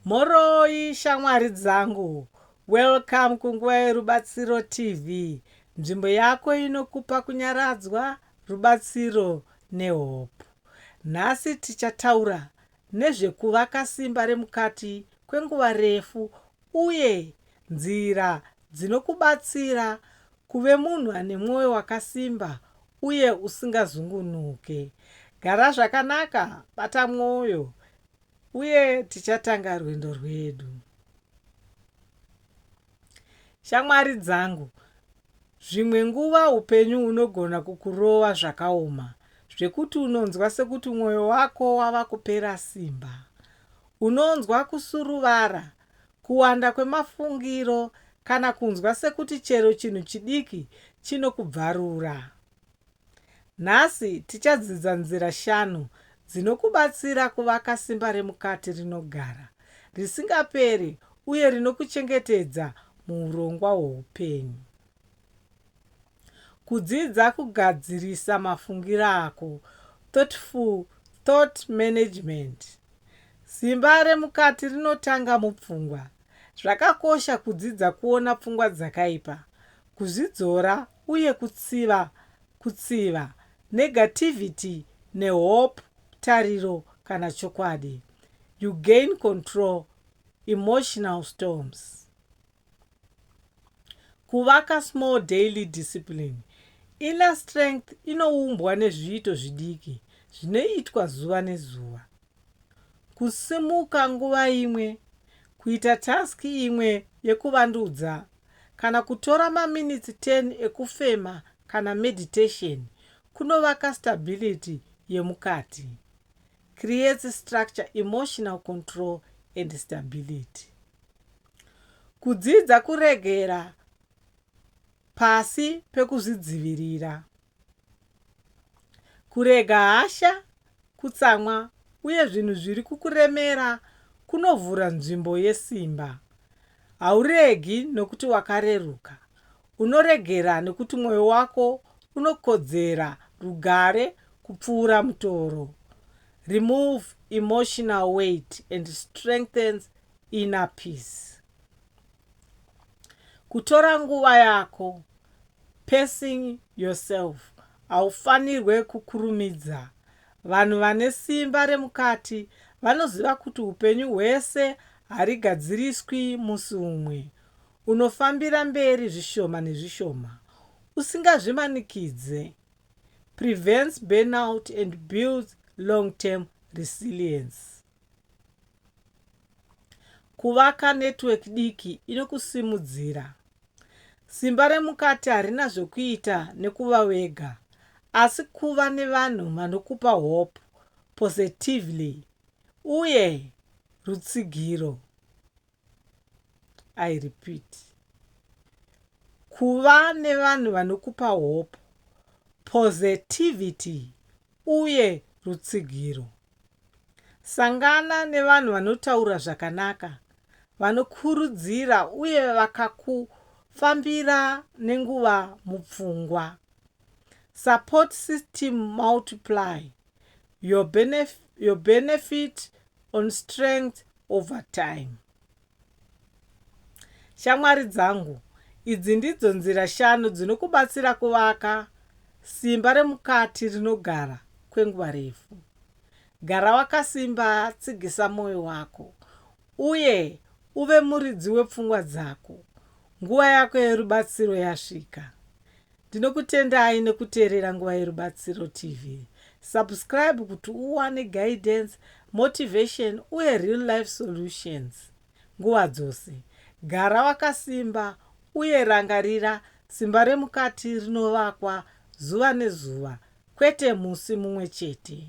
Moroi shamwari dzangu, welcome kunguva yerubatsiro TV, nzvimbo yako inokupa kunyaradzwa, rubatsiro nehope. Nhasi tichataura nezvekuvaka simba remukati kwenguva refu uye nzira dzinokubatsira kuve munhu ane mwoyo wakasimba uye usingazungunuke. Gara zvakanaka, bata mwoyo uye tichatanga rwendo rwedu. Shamwari dzangu, zvimwe nguva upenyu unogona kukurova zvakaoma, zvekuti unonzwa sekuti mwoyo wako wava kupera simba. Unonzwa kusuruvara, kuwanda kwemafungiro, kana kunzwa sekuti chero chinhu chidiki chinokubvarura. Nhasi tichadzidza nzira 5 dzinokubatsira kuvaka simba remukati rinogara, risingaperi uye rinokuchengetedza muurongwa hweupenyu. Kudzidza kugadzirisa mafungiro ako, thoughtful thought management. Simba remukati rinotanga mupfungwa. Zvakakosha kudzidza kuona pfungwa dzakaipa, kuzvidzora uye kutsiva, negativity nehope, tariro kana chokwadi. You gain control, emotional storms. Kuvaka small daily discipline. Inner strength inoumbwa nezviito zvidiki zvinoitwa zuva nezuva. Kusimuka nguva imwe, kuita taski imwe yekuvandudza, kana kutora maminitsi 10 ekufema kana meditation, kunovaka stability yemukati. Creates structure, emotional control and stability. Kudzidza kuregera pasi pekuzvidzivirira. Kurega hasha, kutsamwa uye zvinhu zviri kukuremera kunovhura nzvimbo yesimba. Hauregi nokuti wakareruka. Unoregera nekuti mwoyo wako unokodzera rugare kupfuura mutoro. Remove emotional weight and strengthens inner peace. Kutora nguva yako, pacing yourself. Haufanirwe kukurumidza. Vanhu vane simba remukati vanoziva kuti upenyu hwese harigadziriswi musi umwe. Unofambira mberi zvishoma nezvishoma, usingazvimanikidze. Prevents burnout and builds long-term resilience. Kuvaka network diki inokusimudzira. Simba remukati harina zvokuita nekuva wega, asi kuva nevanhu vanokupa hope, positively, uye rutsigiro. I repeat. Kuva nevanhu vanokupa hope, positivity, uye rutsigiro. Sangana nevanhu vanotaura zvakanaka, vanokurudzira uye vakakufambira nenguva mupfungwa. Support system multiply. Your benefit on strength over time. Shamwari dzangu, idzi ndidzo nzira 5 dzinokubatsira kuvaka simba remukati rinogara kwenguva refu. Gara wakasimba, tsigisa mwoyo wako, uye uve muridzi wepfungwa dzako. Nguva yako yerubatsiro yasvika. Ndinokutendai nekuteerera nguva yerubatsiro TV. Subscribe kuti uwane guidance, motivation uye real life solutions. Nguva dzose, gara wakasimba uye rangarira simba remukati rinovakwa zuva nezuva, kwete musi mumwe chete.